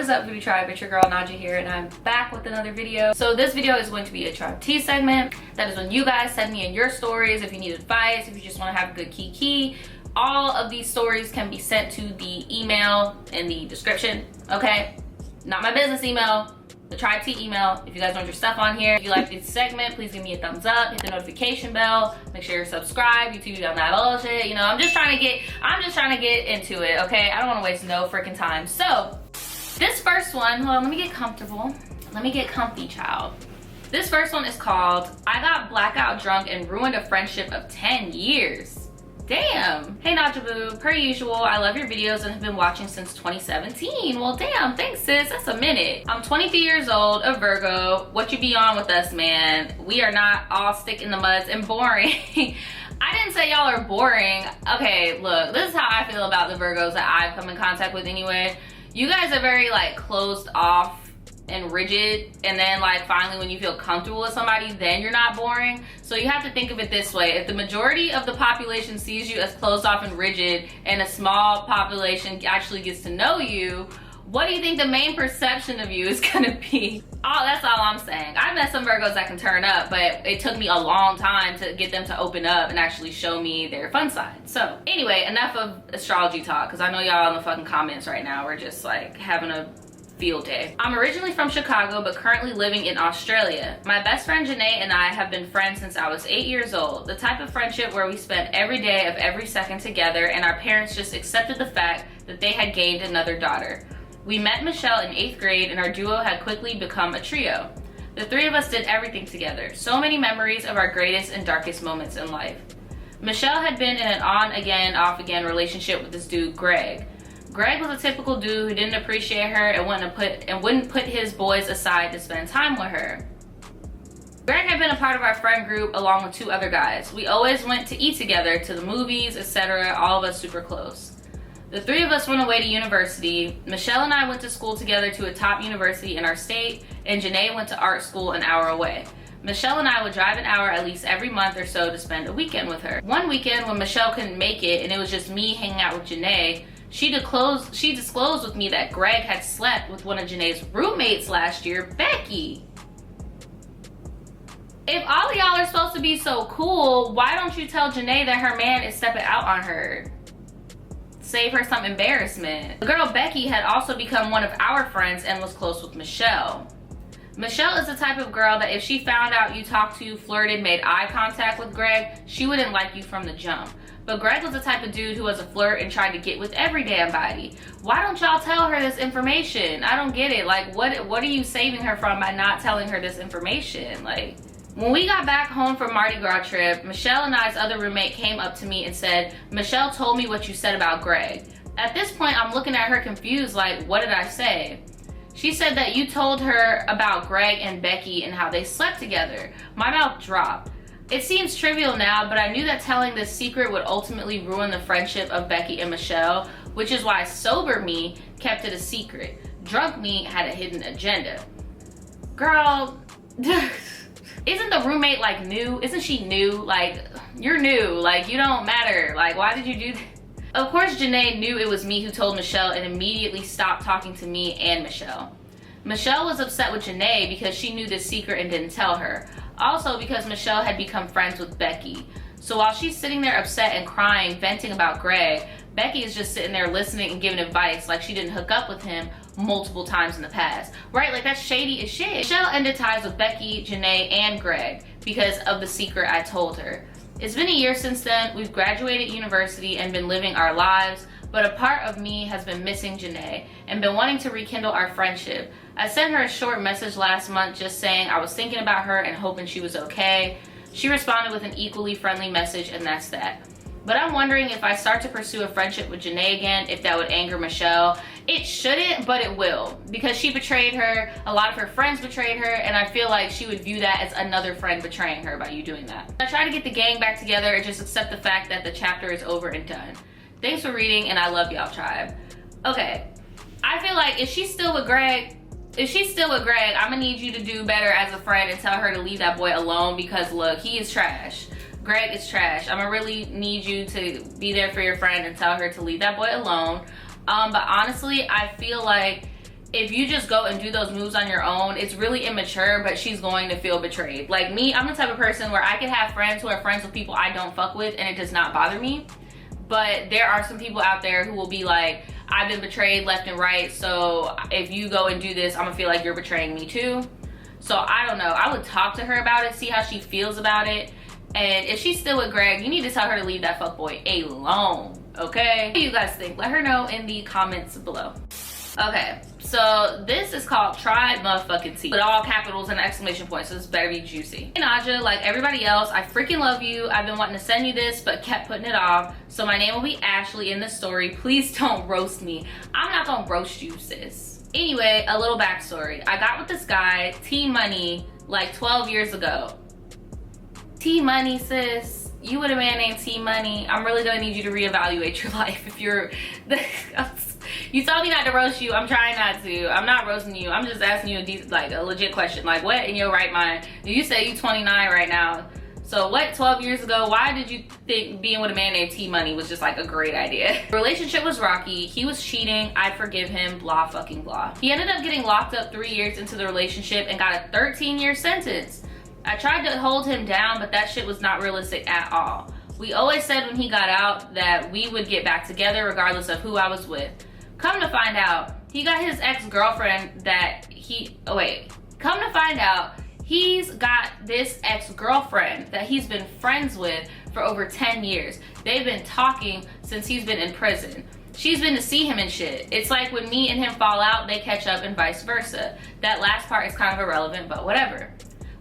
is up, Beauty Tribe? It's your girl Naja here, and I'm back with another video. So this video is going to be a Tribetea segment. That is when you guys send me in your stories if you need advice, if you just want to have a good kiki. All of these stories can be sent to the email in the description, okay? Not my business email, the Tribetea email. If you guys want your stuff on here, if you like this segment, please give me a thumbs up, hit the notification bell, make sure you're subscribed. YouTube on that bullshit, you know. I'm just trying to get into it, okay? I don't want to waste no freaking time. So this first one, hold on, let me get comfortable. Let me get comfy, child. This first one is called I Got Blackout Drunk and Ruined a Friendship of 10 Years. Damn. Hey Naja Boo, per usual, I love your videos and have been watching since 2017. Well, damn, thanks sis, that's a minute. I'm 23 years old, a Virgo. What you be on with us, man? We are not all stick in the muds and boring. I didn't say y'all are boring. Okay, look, this is how I feel about the Virgos that I've come in contact with anyway. You guys are very like closed off and rigid, and then like finally when you feel comfortable with somebody, then you're not boring. So you have to think of it this way: if the majority of the population sees you as closed off and rigid and a small population actually gets to know you, what do you think the main perception of you is gonna be? Oh, that's all I'm saying. I've met some Virgos that can turn up, but it took me a long time to get them to open up and actually show me their fun side. So anyway, enough of astrology talk, because I know y'all in the fucking comments right now we're just like having a field day. I'm originally from Chicago, but currently living in Australia. My best friend Janae and I have been friends since I was 8 years old. The type of friendship where we spent every day of every second together, and our parents just accepted the fact that they had gained another daughter. We met Michelle in 8th grade, and our duo had quickly become a trio. The three of us did everything together. So many memories of our greatest and darkest moments in life. Michelle had been in an on-again, off-again relationship with this dude, Greg. Greg was a typical dude who didn't appreciate her and wouldn't put his boys aside to spend time with her. Greg had been a part of our friend group along with 2 other guys. We always went to eat together, to the movies, etc. All of us super close. The 3 of us went away to university. Michelle and I went to school together to a top university in our state, and Janae went to art school an hour away. Michelle and I would drive an hour at least every month or so to spend a weekend with her. One weekend when Michelle couldn't make it and it was just me hanging out with Janae, she disclosed with me that Greg had slept with one of Janae's roommates last year, Becky. If all of y'all are supposed to be so cool, why don't you tell Janae that her man is stepping out on her? Save her some embarrassment. The girl Becky had also become one of our friends and was close with Michelle. Michelle is the type of girl that if she found out you talked to, flirted, made eye contact with Greg, she wouldn't like you from the jump. But Greg was the type of dude who was a flirt and tried to get with every damn body. Why don't y'all tell her this information? I don't get it. Like, what are you saving her from by not telling her this information? Like, when we got back home from Mardi Gras trip, Michelle and I's other roommate came up to me and said, "Michelle told me what you said about Greg." At this point, I'm looking at her confused, like, what did I say? She said that you told her about Greg and Becky and how they slept together. My mouth dropped. It seems trivial now, but I knew that telling this secret would ultimately ruin the friendship of Becky and Michelle, which is why sober me kept it a secret. Drunk me had a hidden agenda. Girl, isn't the roommate like new? Isn't she new? Like, you're new, like you don't matter. Like, why did you do that? Of course, Janae knew it was me who told Michelle and immediately stopped talking to me and Michelle. Michelle was upset with Janae because she knew this secret and didn't tell her. Also because Michelle had become friends with Becky. So while she's sitting there upset and crying, venting about Greg, Becky is just sitting there listening and giving advice like she didn't hook up with him multiple times in the past. Right, like that's shady as shit. Michelle ended ties with Becky, Janae, and Greg because of the secret I told her. It's been a year since then. We've graduated university and been living our lives, but a part of me has been missing Janae and been wanting to rekindle our friendship. I sent her a short message last month just saying I was thinking about her and hoping she was okay. She responded with an equally friendly message, and that's that. But I'm wondering if I start to pursue a friendship with Janae again, if that would anger Michelle. It shouldn't, but it will, because she betrayed her, a lot of her friends betrayed her, and I feel like she would view that as another friend betraying her by you doing that. I try to get the gang back together and just accept the fact that the chapter is over and done. Thanks for reading, and I love y'all, tribe. Okay, I feel like if she's still with Greg, I'm gonna need you to do better as a friend and tell her to leave that boy alone, because look, he is trash. Greg is trash. I'm gonna really need you to be there for your friend and tell her to leave that boy alone. But honestly, I feel like if you just go and do those moves on your own, it's really immature, but she's going to feel betrayed. Like me, I'm the type of person where I can have friends who are friends with people I don't fuck with and it does not bother me. But there are some people out there who will be like, I've been betrayed left and right, so if you go and do this, I'm gonna feel like you're betraying me too. So I don't know. I would talk to her about it, see how she feels about it. And if she's still with Greg, you need to tell her to leave that fuckboy alone, okay? What do you guys think? Let her know in the comments below. Okay, so this is called Tribe Motherfucking Tea with all capitals and exclamation points, so this better be juicy. Hey Naja, like everybody else, I freaking love you. I've been wanting to send you this, but kept putting it off. So my name will be Ashley in the story. Please don't roast me. I'm not gonna roast you, sis. Anyway, a little backstory. I got with this guy, T-Money, like 12 years ago. T-Money, sis. You with a man named T-Money. I'm really gonna need you to reevaluate your life if you're... You told me not to roast you. I'm trying not to. I'm not roasting you. I'm just asking you a legit question. Like, what in your right mind? You say you 29 right now. So what, 12 years ago, why did you think being with a man named T-Money was just like a great idea? The relationship was rocky. He was cheating. I forgive him. Blah fucking blah. He ended up getting locked up 3 years into the relationship and got a 13-year sentence. I tried to hold him down, but that shit was not realistic at all. We always said when he got out that we would get back together regardless of who I was with. Come to find out, he got his ex-girlfriend Come to find out, he's got this ex-girlfriend that he's been friends with for over 10 years. They've been talking since he's been in prison. She's been to see him and shit. It's like when me and him fall out, they catch up and vice versa. That last part is kind of irrelevant, but whatever.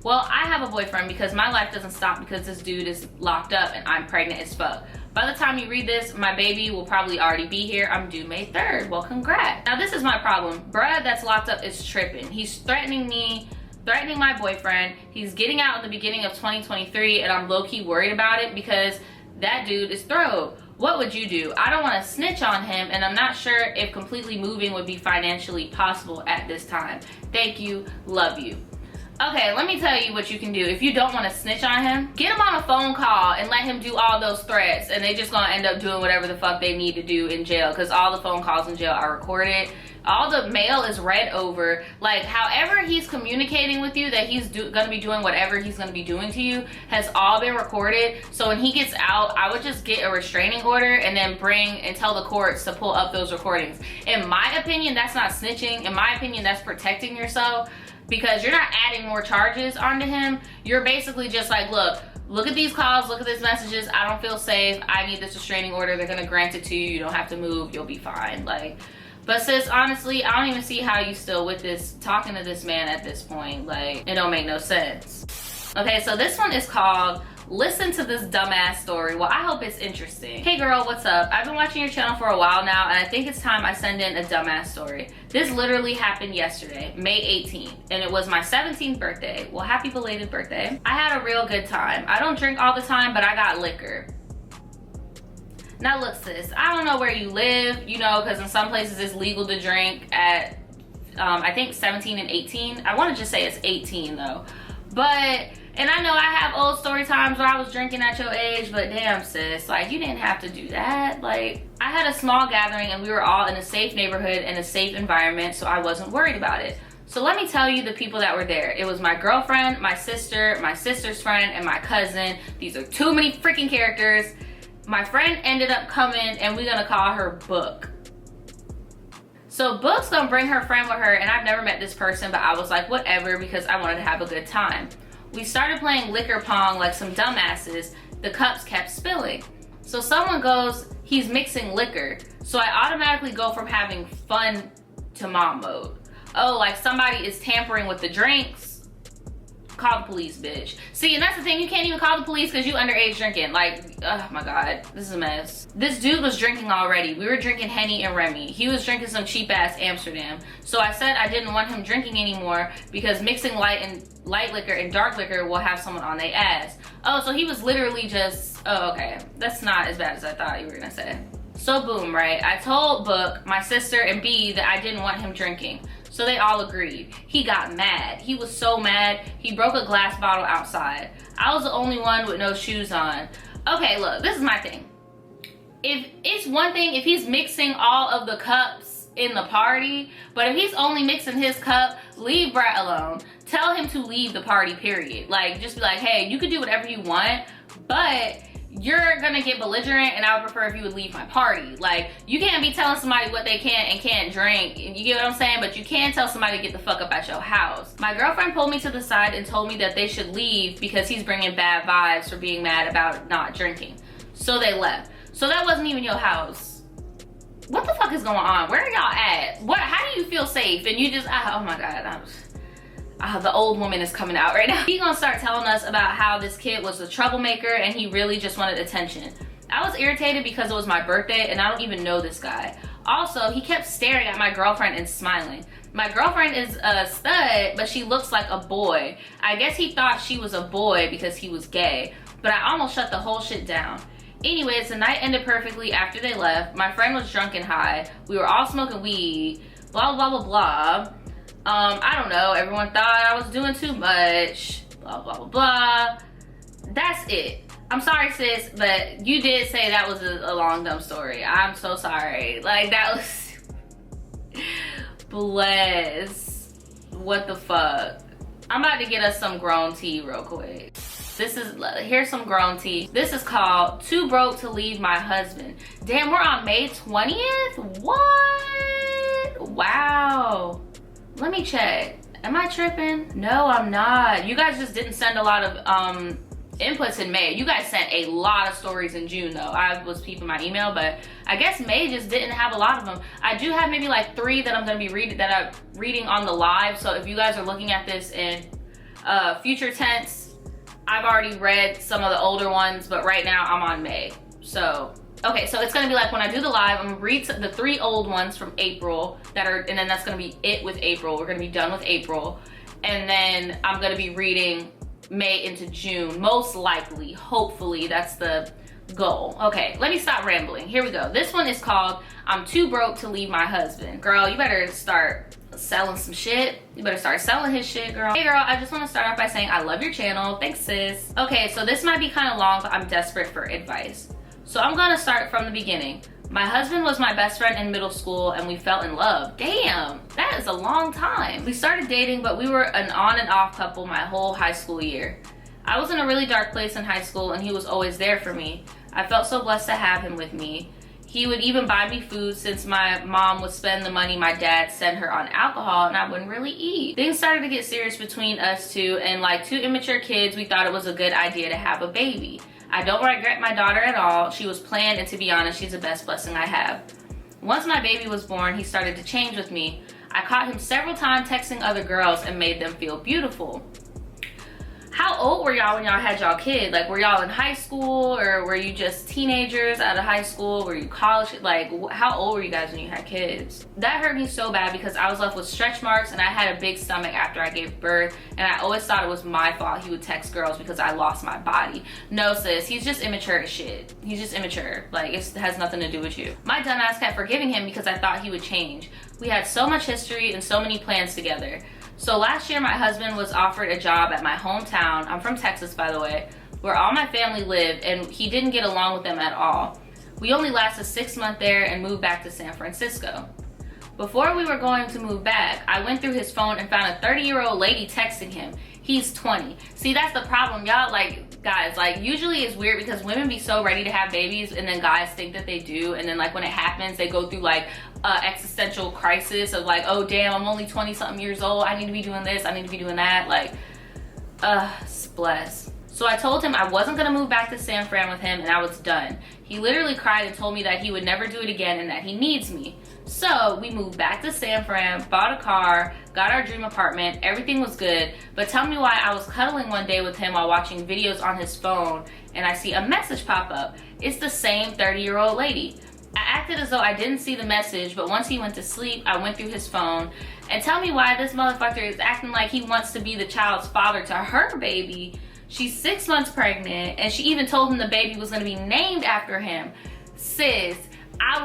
Well, I have a boyfriend because my life doesn't stop because this dude is locked up and I'm pregnant as fuck. By the time you read this, my baby will probably already be here. I'm due May 3rd. Well, congrats. Now, this is my problem. Bruh that's locked up is tripping. He's threatening me, threatening my boyfriend. He's getting out in the beginning of 2023, and I'm low-key worried about it because that dude is throw. What would you do? I don't want to snitch on him, and I'm not sure if completely moving would be financially possible at this time. Thank you. Love you. Okay, let me tell you what you can do. If you don't want to snitch on him, get him on a phone call and let him do all those threats, and they just gonna end up doing whatever the fuck they need to do in jail, because all the phone calls in jail are recorded. All the mail is read over. Like, however he's communicating with you that he's gonna be doing whatever he's gonna be doing to you has all been recorded. So when he gets out, I would just get a restraining order and then bring and tell the courts to pull up those recordings. In my opinion, that's not snitching. In my opinion, that's protecting yourself, because you're not adding more charges onto him. You're basically just like, look at these calls, look at these messages. I don't feel safe. I need this restraining order. They're gonna grant it to you. You don't have to move. You'll be fine. Like, but sis, honestly, I don't even see how you still with this, talking to this man at this point. Like, it don't make no sense. Okay, so this one is called Listen to This Dumbass Story. Well, I hope it's interesting. Hey girl, what's up? I've been watching your channel for a while now, and I think it's time I send in a dumbass story. This literally happened yesterday, May 18th, and it was my 17th birthday. Well, happy belated birthday. I had a real good time. I don't drink all the time, but I got liquor. Now look, sis, I don't know where you live, you know, because in some places it's legal to drink at, I think 17 and 18. I want to just say it's 18 though. But, and I know I have old story times where I was drinking at your age, but damn sis, like, you didn't have to do that. Like, I had a small gathering and we were all in a safe neighborhood and a safe environment, so I wasn't worried about it. So let me tell you the people that were there. It was my girlfriend, my sister's friend, and my cousin. These are too many freaking characters. My friend ended up coming, and we're gonna call her Book. So Book's gonna bring her friend with her, and I've never met this person, but I was like, whatever, because I wanted to have a good time. We started playing liquor pong like some dumbasses. The cups kept spilling. So someone goes, he's mixing liquor. So I automatically go from having fun to mom mode. Oh, like somebody is tampering with the drinks. Call the police, bitch. See, and that's the thing, you can't even call the police because you underage drinking. Like, oh my God, this is a mess. This dude was drinking already. We were drinking Henny and Remy. He was drinking some cheap ass Amsterdam. So I said I didn't want him drinking anymore because mixing light liquor and dark liquor will have someone on their ass. Oh, so he was literally just, oh, okay. That's not as bad as I thought you were gonna say. So boom, right? I told Book, my sister, and B that I didn't want him drinking. So they all agreed. He got mad. He was so mad, he broke a glass bottle outside. I was the only one with no shoes on. Okay, look, this is my thing. If it's one thing, if he's mixing all of the cups in the party. But if he's only mixing his cup, leave Brat alone. Tell him to leave the party, period. Like, just be like, hey, you can do whatever you want, but you're gonna get belligerent, and I would prefer if you would leave my party. Like, you can't be telling somebody what they can and can't drink, you get what I'm saying? But you can tell somebody to get the fuck up at your house. My girlfriend pulled me to the side and told me that they should leave because he's bringing bad vibes for being mad about not drinking. So they left. So that wasn't even your house. What the fuck is going on? Where are y'all at? How do you feel safe? And you just, oh my God, the old woman is coming out right now. He's gonna start telling us about how this kid was a troublemaker and he really just wanted attention. I was irritated because it was my birthday and I don't even know this guy. Also, he kept staring at my girlfriend and smiling. My girlfriend is a stud, but she looks like a boy. I guess he thought she was a boy because he was gay, but I almost shut the whole shit down. Anyways, the night ended perfectly after they left. My friend was drunk and high. We were all smoking weed, blah, blah, blah, blah. I don't know, everyone thought I was doing too much, blah, blah, blah, blah. That's it. I'm sorry, sis, but you did say that was a long, dumb story. I'm so sorry. Like, that was... Bless. What the fuck? I'm about to get us some grown tea real quick. Here's some grown tea. This is called Too Broke to Leave My Husband. Damn, we're on May 20th? What? Wow. Let me check. Am I tripping? No, I'm not. You guys just didn't send a lot of inputs in May. You guys sent a lot of stories in June though. I was peeping my email, but I guess May just didn't have a lot of them. I do have maybe like 3 that I'm gonna be reading on the live. So if you guys are looking at this in future tense, I've already read some of the older ones, but right now I'm on May. So okay, so it's gonna be like when I do the live, I'm gonna read the 3 old ones from April and then that's gonna be it with April. We're gonna be done with April. And then I'm gonna be reading May into June, most likely, hopefully, that's the goal. Okay, let me stop rambling. Here we go. This one is called I'm Too Broke to Leave My Husband. Girl, you better start selling some shit. You better start selling his shit, girl. Hey girl, I just want to start off by saying I love your channel. Thanks, sis. Okay, so this might be kind of long, but I'm desperate for advice. So I'm gonna start from the beginning. My husband was my best friend in middle school and we fell in love. Damn, that is a long time. We started dating, but we were an on and off couple my whole high school year. I was in a really dark place in high school and he was always there for me. I felt so blessed to have him with me. He would even buy me food since my mom would spend the money my dad sent her on alcohol and I wouldn't really eat. Things started to get serious between us two, and like 2 immature kids, we thought it was a good idea to have a baby. I don't regret my daughter at all. She was planned, and to be honest, she's the best blessing I have. Once my baby was born, he started to change with me. I caught him several times texting other girls and made them feel beautiful. How old were y'all when y'all had y'all kid? Like, were y'all in high school, or were you just teenagers out of high school? Were you college? Like, how old were you guys when you had kids? That hurt me so bad because I was left with stretch marks and I had a big stomach after I gave birth, and I always thought it was my fault he would text girls because I lost my body. No, sis, he's just immature as shit. He's just immature. Like, it has nothing to do with you. My dumbass kept forgiving him because I thought he would change. We had so much history and so many plans together. So last year, my husband was offered a job at my hometown. I'm from Texas, by the way, where all my family lived, and he didn't get along with them at all. We only lasted 6 months there and moved back to San Francisco. Before we were going to move back, I went through his phone and found a 30-year-old lady texting him. He's 20. See, that's the problem. Y'all, like, guys, like, usually it's weird because women be so ready to have babies and then guys think that they do, and then like when it happens, they go through like existential crisis of like, oh damn, I'm only 20 something years old, I need to be doing this, I need to be doing that. Like, bless. So I told him I wasn't gonna move back to San Fran with him and I was done. He literally cried and told me that he would never do it again and that he needs me. So we moved back to San Fran, bought a car, got our dream apartment, everything was good. But tell me why I was cuddling one day with him while watching videos on his phone and I see a message pop up. It's the same 30-year-old lady. I acted as though I didn't see the message, but once he went to sleep, I went through his phone. And tell me why this motherfucker is acting like he wants to be the child's father to her baby. She's 6 months pregnant, and she even told him the baby was gonna be named after him. Sis, I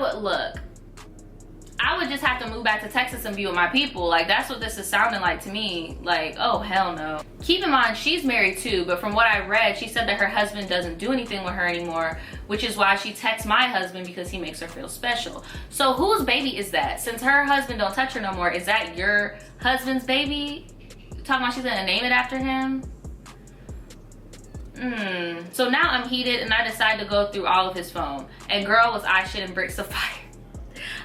would just have to move back to Texas and be with my people. Like, that's what this is sounding like to me. Like, oh, hell no. Keep in mind, she's married too, but from what I read, she said that her husband doesn't do anything with her anymore, which is why she texts my husband because he makes her feel special. So whose baby is that? Since her husband don't touch her no more, is that your husband's baby? Talking about she's gonna name it after him? So now I'm heated and I decide to go through all of his phone. And girl, was I shitting bricks of fire.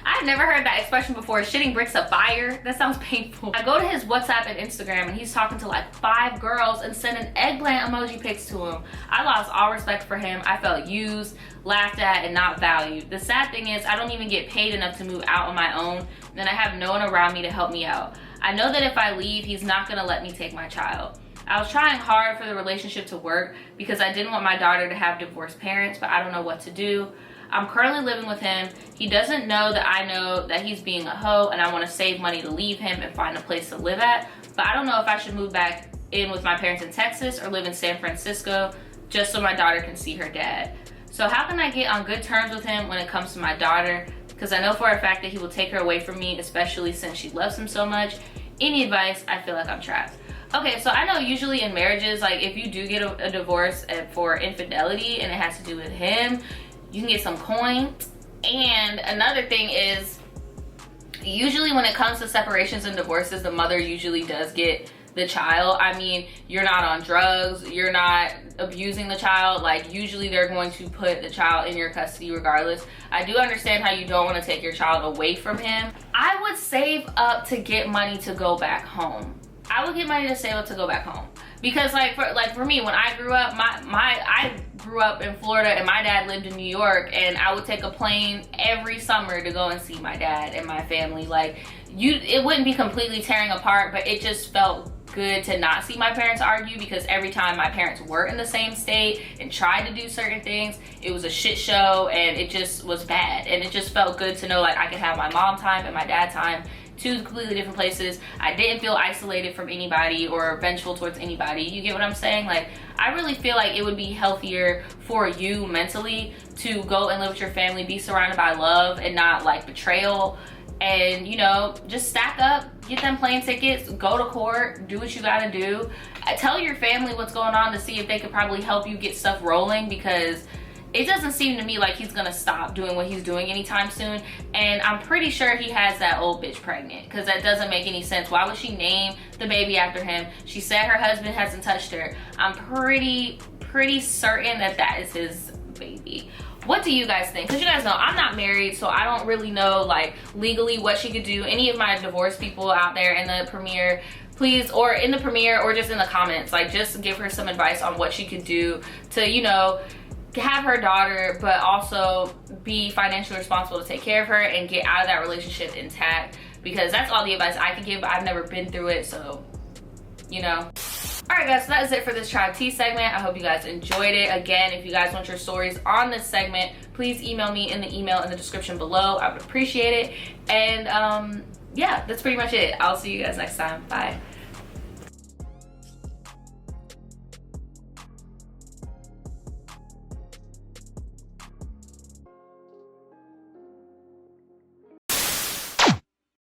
I've never heard that expression before, shitting bricks of fire. That sounds painful. I go to his WhatsApp and Instagram and he's talking to like 5 girls and sending eggplant emoji pics to him. I lost all respect for him. I felt used, laughed at, and not valued. The sad thing is I don't even get paid enough to move out on my own, and I have no one around me to help me out. I know that if I leave, he's not gonna let me take my child. I was trying hard for the relationship to work because I didn't want my daughter to have divorced parents, but I don't know what to do. I'm currently living with him. He doesn't know that I know that he's being a hoe, and I want to save money to leave him and find a place to live at. But I don't know if I should move back in with my parents in Texas or live in San Francisco just so my daughter can see her dad. So how can I get on good terms with him when it comes to my daughter? Because I know for a fact that he will take her away from me, especially since she loves him so much. Any advice? I feel like I'm trapped. Okay, so I know usually in marriages, like if you do get a divorce for infidelity and it has to do with him, you can get some coin. And another thing is, usually when it comes to separations and divorces, the mother usually does get the child. I mean, you're not on drugs, you're not abusing the child. Like, usually they're going to put the child in your custody regardless. I do understand how you don't want to take your child away from him. I would save up to get money to go back home. I would get money to save up to go back home. Because for me, when I grew up, I grew up in Florida and my dad lived in New York, and I would take a plane every summer to go and see my dad and my family. Like, it wouldn't be completely tearing apart, but it just felt good to not see my parents argue, because every time my parents were in the same state and tried to do certain things, it was a shit show and it just was bad. And it just felt good to know like I could have my mom time and my dad time, 2 completely different places. I didn't feel isolated from anybody or vengeful towards anybody. You get what I'm saying? Like, I really feel like it would be healthier for you mentally to go and live with your family, be surrounded by love and not like betrayal. And, you know, just stack up, get them plane tickets, go to court, do what you gotta do. Tell your family what's going on to see if they could probably help you get stuff rolling, because it doesn't seem to me like he's gonna stop doing what he's doing anytime soon. And I'm pretty sure he has that old bitch pregnant, because that doesn't make any sense. Why would she name the baby after him? She said her husband hasn't touched her. I'm pretty certain that that is his baby. What do you guys think? Because you guys know I'm not married, so I don't really know like legally what she could do. Any of my divorced people out there in the premiere, please, or in the premiere or just in the comments, like just give her some advice on what she could do to, you know, have her daughter but also be financially responsible to take care of her and get out of that relationship intact, because that's all the advice I can give. I've never been through it, so you know. Alright guys, so that is it for this Tribe Tea segment. I hope you guys enjoyed it. Again, if you guys want your stories on this segment, please email me in the email in the description below. I would appreciate it. And yeah, that's pretty much it. I'll see you guys next time. Bye.